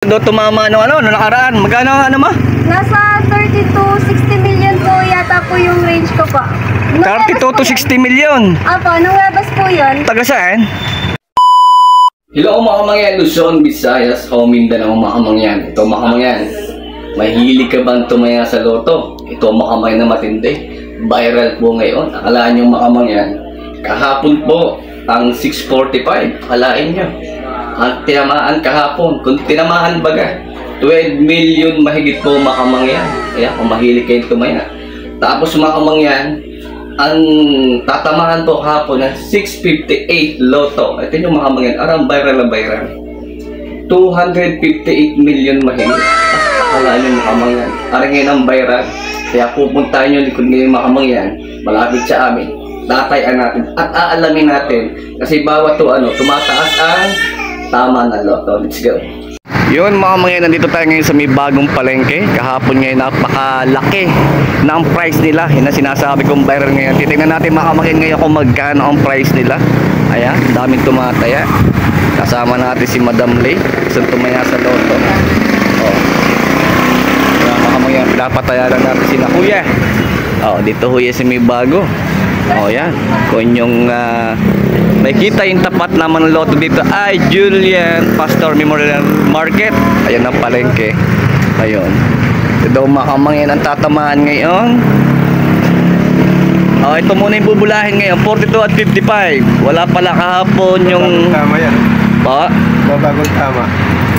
Do tumama no nakaraan. Magkano ang ano mo? Nasa 30 to 60 million po yata po yung range ko po. 32 to 60 million. Apo, nung webas po yun. Taga saan? Hello mga kamangyan, Luzon, Visayas, o Mindanao mga kamangyan. Ito mga kamangyan, mahilig ka bang tumaya sa loto? Ito mga kamangyan na matindi. Viral po ngayon. Akalaan nyo mga kamangyan, kahapon po ang 645. Akalain nyo, ang tinamaan kahapon. Kung tinamaan baga, 12 million mahigit po mga kamangyan. Kaya kung mahilig kayo tumaya. Tapos mga kamangyan, ang tatamaan po kahapon ng 658 loto. Ito yung mga kamangyan, arang viral na viral. 258 million mahigit. Akala nyo mga kamangyan, arang ngayon ang viral. Kaya pupuntahan nyo likod ngayon mga kamangyan, malapit sa amin. Tatayan natin at aalamin natin. Kasi bawat tumataas ang tama na loto. Let's go. Yun mga kamangyan, nandito tayo ngayon sa may bagong palengke. Kahapon ngayon napakalaki na ang price nila. Yun ang sinasabi kong viral ngayon. Titignan natin mga kamangyan ngayon kung magkano ang price nila. Ayan, daming tumataya. Kasama natin si Madam Lay, isang tumaya sa loto. Oh. Kaya mga kamangyan, pinapataya lang natin si na Kuya. Oh, dito Kuya si may bago. Oh yan, kung yung nakikita yung tapat naman ng loto dito ay Julian Pastor Memorial Market. Ayan ang palengke. Ayun. Ito daw mga kamangyan ang tatamaan ngayon. Oh, ito muna yung bubulahin ngayon, 42 at 55. Wala pala kahapon yung Tama yan. pa. Bagong tama.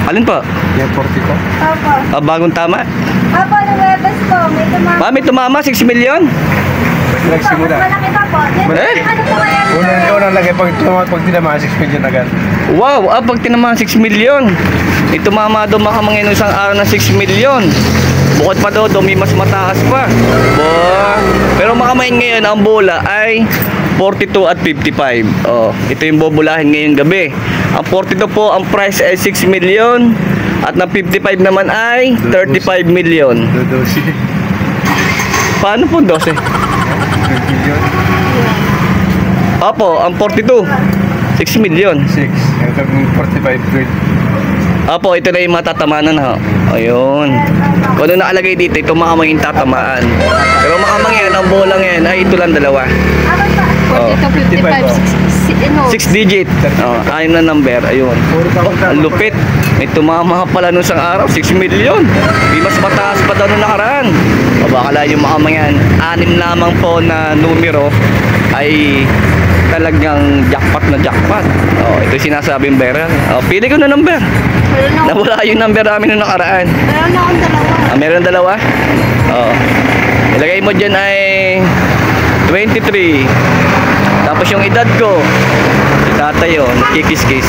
Alin pa? Yan, 42. Apo. Bagong tama. Apo, nung webas po, may tumama. May tumama 6 million. Nagsimula. Mas malaki pa po. Yan, ano po kaya? Unang lagay pag tinamaan 6 million agad. Wow, pag tinamaan 6 million. Ito mama daw makamangin isang araw na 6 million. Bukod pa daw, may mas mataas pa. Pero makamain ngayon, ang bola ay 42 at 55. Oh, ito yung bobulahin ngayong gabi. Ang 42 po, ang price ay 6 million. At ng 55 naman ay 35 million. Dodosi. Paano po 12? 12 million. Opo, ang 42 6 million. 6. Yung 45 12. Opo, ito na yung matatamanan ho. Ayun. Kung ano nakalagay dito, ito makamangin tatamaan. Pero makamangin, ang bola ngayon ay ito lang dalawa. Apo pa. Oh. 45, 6 digit. Oh, 6 na number. Ayun. Ang lupit. May tumama pala nung isang araw, 6 million. Di mas mataas pa daw nung nakaraan. O baka yung makamangin, 6 lamang po na numero ay talagang jackpot na jackpot. Oh, ito yung sinasabing viral. Oh, pili ko na number. Nawala yung number namin nung nakaraan. Meron akong dalawa. Meron dalawa? Oo. Ilagay mo dyan ay 23. Tapos yung edad ko, si tatay yun, nakikis-kis.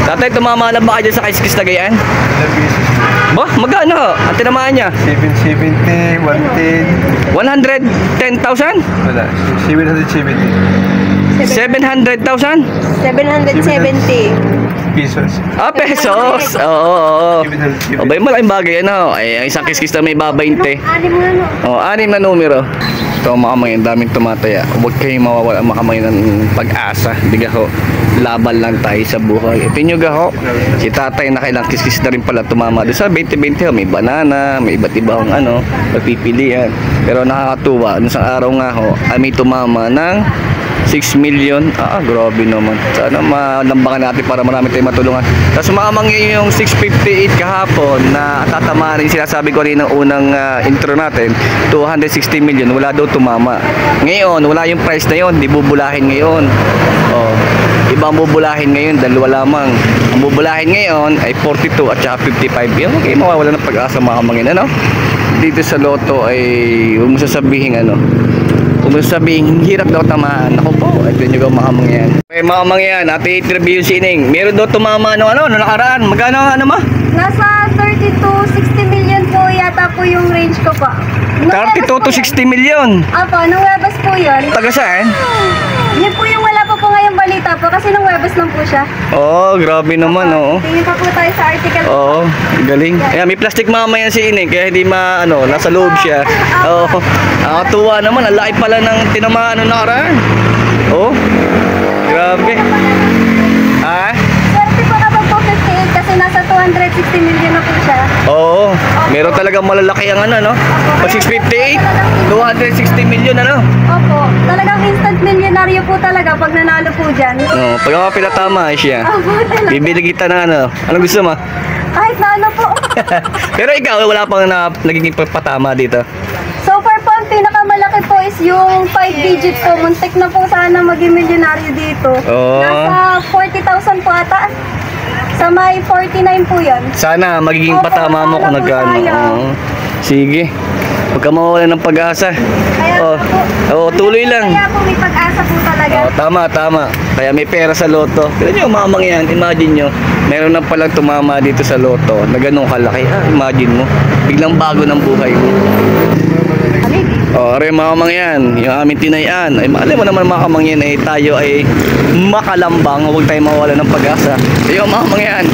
Tatay, tumama na ba ka dyan sa kiskis na gayaan? Ba, magkano? Ang tinamaan niya? 770, 110. 110,000? Wala. 770 700,000? 770. pesos. Ah, pesos. Oo. Abay, malaking bagay ano. Ay, ang isang kiskis na may ba-20. Anim mo na no. Oh, 6 na numero. Ito makamangin, daming tumataya. Huwag kayong mawawala makamangin ng pag-asa. Diga ho, laban lang tayo sa buhay. Ito nyo gaho, si tatay na kailang kiskis na rin pala tumama. Doon sa 2020 ho, may banana, may iba't ibang pagpipilian. Pero nakakatuwa, doon sa araw nga ho, ay may tumama ng 6 million. Grabe naman. Sana manambangan natin para marami tayong matulungan. Tapos makamangin yung 658 kahapon na tatamaan rin sinasabi ko rin ng unang intro natin, 260 million. Wala daw tumama. Ngayon, wala yung price na yon. Di bubulahin ngayon. Oh, ibang bubulahin ngayon, dalawa lamang. Ang bubulahin ngayon ay 42 at saka 55. Yan, okay, mawawala ng pag-asa makamangin. Ano? Dito sa loto ay huwag mo sasabihin kung sabihin, hirap daw tamaan. Ako po, ito nyo ba makamangyan. Okay, makamangyan, ate interview si Ining. Meron daw tumama nung nakaraan. Magkano ang ano mo? Nasa 30 to 60 million po yata po yung range ko po. 32 to 60 million. Apo, nung webas po yun. Taga saan? Yun po yung wala pa po ngayong balita po kasi nung webas lang po siya. Oh, grabe naman, oo. Tingin pa po tayo sa article. Oo, galing. Ayan, may plastic mamaya si Ining, kaya hindi nasa loob siya. Oo. Nakatuwa naman, ang laki pala ng tinamaan nung nakaraan. Oh, grabe. Ha? Swerte po kapag po 58 kasi nasa 200 260 million na po siya. Oo. Meron talagang malalaki ang ano, no? Pag 658, 260 million, ano? Opo, talagang instant millionaryo po talaga pag nanalo po dyan. Oo. Pag ako pinatama, siya. Opo, talaga. Bibili kita ng ano. Anong gusto mo? Kahit na ano po. Pero ikaw, wala pang nagiging patama dito. So far po, ang pinakamalaki po is yung 5 digits po. Muntik na po sana maging milyonaryo dito. Oo. Nasa 40,000 po ata. Sa may 49 po yun. Sana magiging Opo, patama mo kung sana po nagkano. tayo. Oo. Sige. Huwag ka mawala ng pag-asa. Kaya Oo. po, Oo, tuloy lang. Kaya po may pag-asa po talaga. Oo, tama. Kaya may pera sa loto. Kaya nyo, mamang yan, imagine nyo, meron na palang tumama dito sa loto na ganun kalaki. Imagine mo, biglang bago ng buhay mo. O, mamang yan, yung aming tinayaan. Ay, alam mo naman mga kamangyan, ay tayo ay makalambang, huwag tayo mawala ng pag-asa. Yung mamang yan,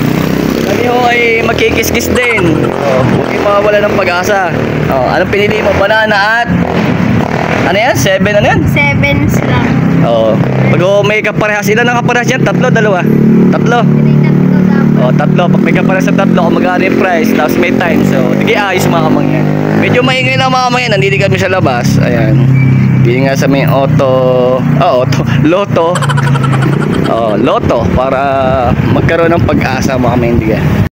kami ho ay magkikis-kis din. Huwag kayo mawala ng pag-asa. Anong pinili mo? Banana at ano yan? 7 ano yan? 7s lang. Oo. Pag may kaparehas, ilan ang kaparehas yan? 3, 2? 3. Tatlo. Pag may kaparehas sa 3, kung magkano yung price, tapos may time. So, sige, ayos mga kamangyan. Medyo maingay lang mga kamangyan. Nandito kami sa labas. Ayan. Hindi nga sa may loto. Loto. Para magkaroon ng pag-asa mga kamangyan.